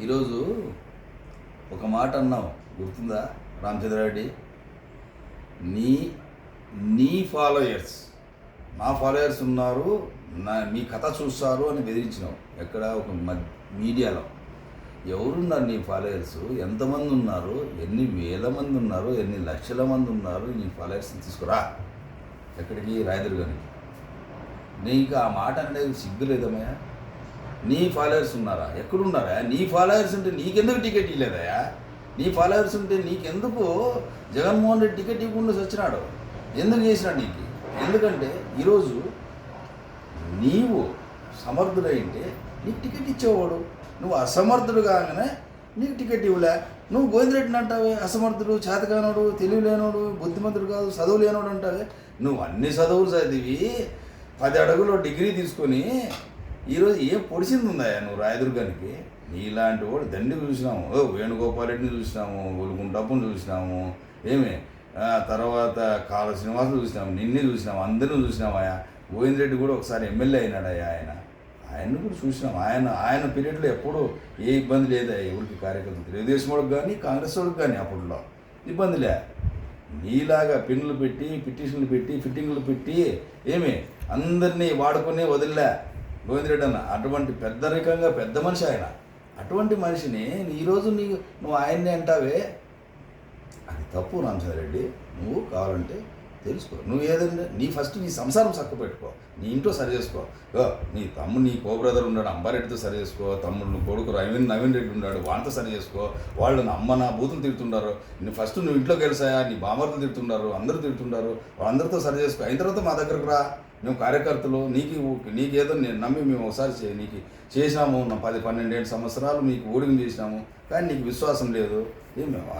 ఈరోజు ఒక మాట అన్నావు గుర్తుందా రామచంద్రారెడ్డి? నీ నీ ఫాలోయర్స్ నా ఫాలోయర్స్ ఉన్నారు, మీ కథ చూస్తారు అని బెదిరించినావు. ఎక్కడ? ఒక మీడియాలో. ఎవరున్నారు నీ ఫాలోయర్స్? ఎంతమంది ఉన్నారు? ఎన్ని వేల మంది ఉన్నారు? ఎన్ని లక్షల మంది ఉన్నారు? నీ ఫాలోయర్స్ని తీసుకురా. ఎక్కడికి? రాయదుర్గానికి. నీకు ఆ మాట అనేది సిగ్గులేదమ్మయ్యా? నీ ఫాలోయర్స్ ఉన్నారా? ఎక్కడున్నారా? నీ ఫాలోయర్స్ ఉంటే నీకెందుకు టికెట్ ఇవ్వలేదయా? నీ ఫాలోయర్స్ ఉంటే నీకెందుకు జగన్మోహన్ రెడ్డి టికెట్ ఇవ్వకుండా వచ్చినాడు? ఎందుకు చేసినాడు నీకు? ఎందుకంటే ఈరోజు నీవు సమర్థుడైంటే నీకు టికెట్ ఇచ్చేవాడు. నువ్వు అసమర్థుడు కాగానే నీకు టికెట్ ఇవ్వలే. నువ్వు గోవిందరెడ్డిని అంటావే అసమర్థుడు, చేతకానోడు, తెలివిలేనోడు, బుద్ధిమంతుడు కాదు, చదువు లేనోడు అంటావే. నువ్వు అన్ని చదువులు చదివి 10 అడుగులో డిగ్రీ తీసుకొని ఈరోజు ఏం పొడిచింది ఉందా నువ్వు రాయదుర్గానికి? నీలాంటి వాడు దండి చూసినాము, వేణుగోపాల్ రెడ్డిని చూసినాము, ఒలుగుంటప్పుని చూసినాము, ఏమి తర్వాత కాళ శ్రీనివాసులు చూసినాము, నిన్నే చూసినాము, అందరిని చూసినామయ్యా. గోవిందరెడ్డి కూడా ఒకసారి ఎమ్మెల్యే అయినాడయ్యా. ఆయన్ని కూడా చూసినాం. ఆయన పీరియడ్లో ఎప్పుడూ ఏ ఇబ్బంది లేదా ఎవరికి కార్యకర్తలు, తెలుగుదేశం వాళ్ళకి కానీ కాంగ్రెస్ వాళ్ళకి కానీ అప్పట్లో ఇబ్బందిలే. నీలాగా పిన్నులు పెట్టి పిటిషన్లు పెట్టి ఫిట్టింగ్లు పెట్టి ఏమి అందరినీ వాడుకునే వదిలే గోవిందరెడ్డి అన్న. అటువంటి పెద్దరికంగా పెద్ద మనిషి ఆయన. అటువంటి మనిషిని ఈరోజు నువ్వు ఆయన్ని అంటావే, అది తప్పు రామచంద్రారెడ్డి. నువ్వు కావాలంటే తెలుసుకో. నువ్వు ఏదంటే ఫస్ట్ నీ సంసారం చక్క పెట్టుకో, నీ ఇంట్లో సరి చేసుకో. నీ తమ్ముడు, నీ బ్రదర్ ఉన్నాడు అంబారెడ్డితో సరి చేసుకో, తమ్ముడు కొడుకు నవీన్ రెడ్డి ఉన్నాడు వాడితో సరి చేసుకో. వాళ్ళు అమ్మ నా బూతులు తిడుతుండారు, ఫస్ట్ నువ్వు ఇంట్లోకి వెళ్ళాయా, నీ బామర్లు తిడుతున్నారు, అందరూ తిడుతుండారు, వాళ్ళందరితో సరి చేసుకో. అయిన తర్వాత మా దగ్గరకు రా. మేము కార్యకర్తలు నీకేదో నేను నమ్మి మేము ఒకసారి నీకు చేసినాము. 10-12 సంవత్సరాలు నీకు ఓడిగం చేసినాము, కానీ నీకు విశ్వాసం లేదు.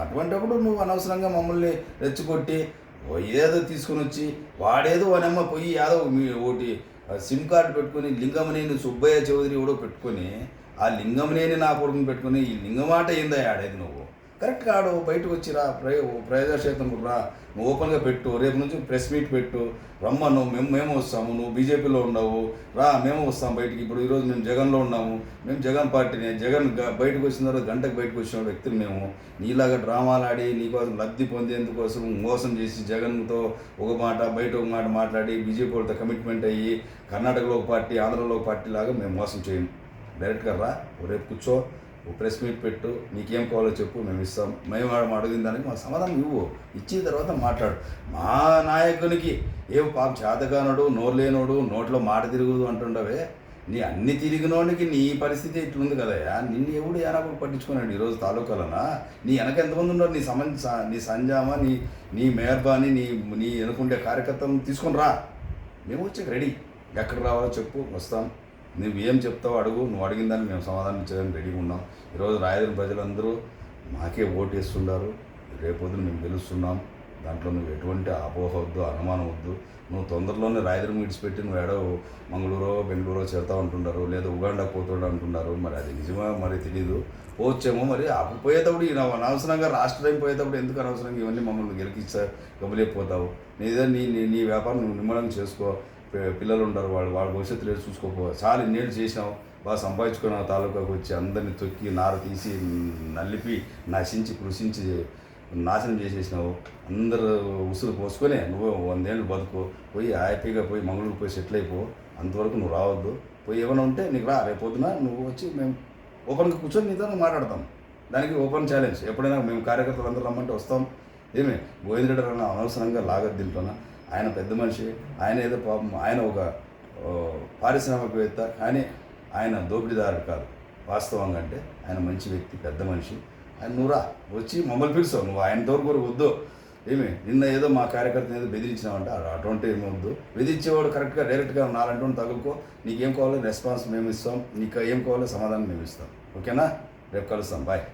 అటువంటిప్పుడు నువ్వు అనవసరంగా మమ్మల్ని రెచ్చగొట్టి ఏదో తీసుకుని వచ్చి వాడేదో వానమ్మ పోయి ఏదో ఒకటి సిమ్ కార్డు పెట్టుకొని లింగమనేని సుబ్బయ్య చౌదరి కూడా పెట్టుకొని ఆ లింగమనేని నా కొడుకుని పెట్టుకొని ఈ లింగమాట ఏందా ఆడేది? నువ్వు కరెక్ట్ కాడు. బయటకు వచ్చిరా, ప్రజాక్షేత్రం రా, నువ్వు ఓపెన్గా పెట్టు. రేపు నుంచి ప్రెస్ మీట్ పెట్టు, రమ్మను. మేము వస్తాము. నువ్వు బీజేపీలో ఉండవు, రా, మేము వస్తాం బయటికి. ఇప్పుడు ఈరోజు మేము జగన్లో ఉన్నాము, మేము జగన్ పార్టీనే. జగన్ బయటకు వచ్చిన తర్వాత గంటకు బయటకు వచ్చిన వ్యక్తులు మేము. నీలాగా డ్రామాలు ఆడి నీకోసం లబ్ధి పొందేందుకోసం మోసం చేసి జగన్తో ఒక మాట బయట ఒక మాట మాట్లాడి బీజేపీ వాళ్ళతో కమిట్మెంట్ అయ్యి కర్ణాటకలో ఒక పార్టీ ఆంధ్రలో ఒక పార్టీ లాగా మేము మోసం చేయం. డైరెక్ట్గా రా, రేపు కూర్చో, ఓ ప్రెస్ మీట్ పెట్టు, నీకేం కావాలో చెప్పు, మేము ఇస్తాం. మేము అడిగిన దానికి మా సమాధానం ఇవ్వు. ఇచ్చిన తర్వాత మాట్లాడు. మా నాయకునికి ఏం పాప చేతగానోడు, నోరు లేనోడు, నోట్లో మాట తిరుగుదు అంటుండవే. నీ అన్ని తిరిగినోడికి నీ పరిస్థితి ఇట్లుంది కదయ్యా. నిన్ను ఎవడు ఏనాప్పుడు పట్టించుకున్నాడు ఈరోజు తాలూకాలనా? నీ వెనక ఎంతమంది ఉన్నారు? నీ సంజామా, నీ మేర్బాని, నీ అనుకుంటే కార్యకర్తలను తీసుకొని రా. మేము వచ్చి రెడీ. ఎక్కడ రావాలో చెప్పు, వస్తాం. నువ్వు ఏం చెప్తావో అడుగు. నువ్వు అడిగిన దాన్ని మేము సమాధానం ఇచ్చేదానికి రెడీగా ఉన్నాం. ఈరోజు రాయదుర్గం ప్రజలందరూ మాకే ఓటు వేస్తున్నారు. రేపొద్దున మేము గెలుస్తున్నాం. దాంట్లో నువ్వు ఎటువంటి అపోహ వద్దు, అనుమానం వద్దు. నువ్వు తొందరలోనే రాయదుర్గం విడిచిపెట్టి నువ్వు ఏడో మంగళూరో బెంగళూరో చేరుతా ఉంటున్నారు, లేదా ఉగాండా పోతాడు అంటున్నారు. మరి అది నిజమా మరి తెలీదు. పోవచ్చేమో. మరి అప్పుడు పోయేటప్పుడు అనవసరంగా లాస్ట్ టైం పోయేటప్పుడు ఎందుకు అనవసరంగా ఇవన్నీ మమ్మల్ని గెలికిచ్చా గమలేకపోతావు? నీ వ్యాపారం నువ్వు నిమ్మలంగా చేసుకో. పిల్లలు ఉంటారు, వాళ్ళ భవిష్యత్తు లేదు, చూసుకోపో. చాలా ఇన్నేళ్ళు చేసినావు, బాగా సంపాదించుకున్న తాలూకాకు వచ్చి అందరినీ తొక్కి నార తీసి నలిపి నశించి కృషించి నాశనం చేసేసినావు. అందరూ ఉసురు పోసుకొని నువ్వు 100 ఏళ్ళు బతుకు. పోయి హ్యాపీగా పోయి మంగళూరు పోయి సెటిల్ అయిపో. అంతవరకు నువ్వు రావద్దు. పోయి ఏమైనా ఉంటే నీకు రా. రేపొద్దున నువ్వు వచ్చి మేము ఓపెన్గా కూర్చొని నీతో మాట్లాడతాం. దానికి ఓపెన్ ఛాలెంజ్. ఎప్పుడైనా మేము కార్యకర్తలు అందరూ రమ్మంటే వస్తాం. ఏమి గోవిందరెడ్డి అన్న అనవసరంగా లాగదు దీంట్లోన. ఆయన పెద్ద మనిషి. ఆయన ఏదో పాపం ఆయన ఒక పారిశ్రామికవేత్త, కానీ ఆయన దోపిడీదారుడు కాదు. వాస్తవంగా అంటే ఆయన మంచి వ్యక్తి, పెద్ద మనిషి. ఆయన నువ్వురా, వచ్చి మమ్మల్ని పిలుస్తావు. నువ్వు ఆయన తోరుకోరు వద్దు. నిన్న ఏదో మా కార్యకర్తను ఏదో బెదిరించినావంటే అటువంటి ఏమి వద్దు. బెదిరించేవాడు కరెక్ట్గా డైరెక్ట్గా నాలంటూ తగులుకో. నీకేం కావాలో రెస్పాన్స్ మేము ఇస్తాం, నీకు ఏం కావాలో సమాధానం మేము ఇస్తాం. ఓకేనా? రేపు కలుస్తాం. బాయ్.